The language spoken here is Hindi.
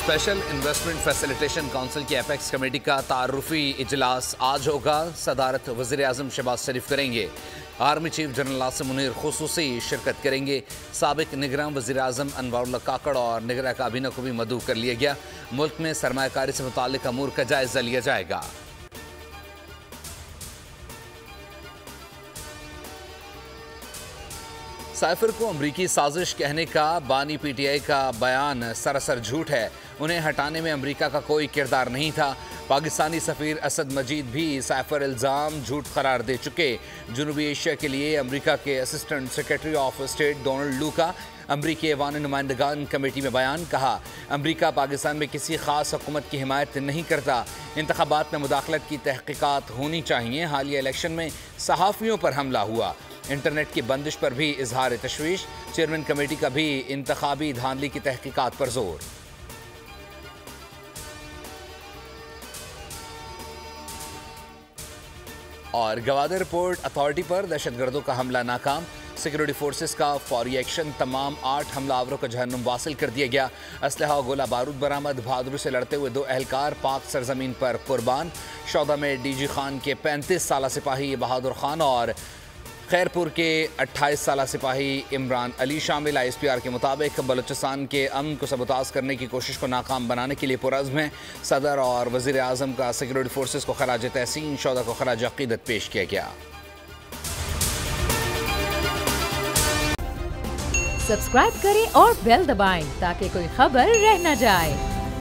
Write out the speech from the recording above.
स्पेशल इन्वेस्टमेंट फैसिलिटेशन काउंसिल की एपेक्स कमेटी का तारुफी इजलास आज होगा। सदारत वज़ीर आज़म शहबाज शरीफ करेंगे। Army chief general Asim Munir खुसूसी शिरकत करेंगे। साबिक निगरान वज़ीर आज़म अनवारुल्लाह काकड़ और निगरान काबीना को भी मदऊ कर लिया गया। मुल्क में सरमायाकारी से मुताल्लिक अमूर का जायजा लिया जाएगा। साइफर को अमरीकी साजिश कहने का बानी पीटीआई का बयान सरासर झूठ है। उन्हें हटाने में अमरीका का कोई किरदार नहीं था। पाकिस्तानी सफ़ीर असद मजीद भी साइफर इल्ज़ाम झूठ करार दे चुके। जनूबी एशिया के लिए अमरीका के assistant secretary of state Donald लू का अमरीकी ऐवान नुमाइंदगान कमेटी में बयान। कहा, अमरीका पाकिस्तान में किसी ख़ास हुकूमत की हिमायत नहीं करता। इंतखाबात में मुदाखलत की तहकीकात होनी चाहिए। हालिया इलेक्शन में सहाफ़ियों पर हमला हुआ। इंटरनेट की बंदिश पर भी इजहार तशवीश। चेयरमैन कमेटी का भी इंतखाबी धांधली की तहकीकात पर जोर। और गवादर पोर्ट अथॉरिटी पर दहशतगर्दों का हमला नाकाम। सिक्योरिटी फोर्सेस का फौरी एक्शन। तमाम 8 हमलावरों को जहन्नुम वासिल कर दिया गया। असलहा और गोला बारूद बरामद। बहादुरी से लड़ते हुए 2 एहलकार पाक सरजमीन पर कुर्बान। शौदा में डीजी खान के 35 साला सिपाही बहादुर खान और खैरपुर के 28 साला सिपाही इमरान अली शामिल। ISPR के मुताबिक बलूचिस्तान के अमन को सबूताज करने की कोशिश को नाकाम बनाने के लिए पुरज़्म है। सदर और वज़ीर आज़म का सिक्योरिटी फोर्सेस को खराज तहसीन। शौदा को खराज अक़ीदत पेश किया गया। सब्सक्राइब करें और बेल दबाएं ताकि कोई खबर रह न जाए।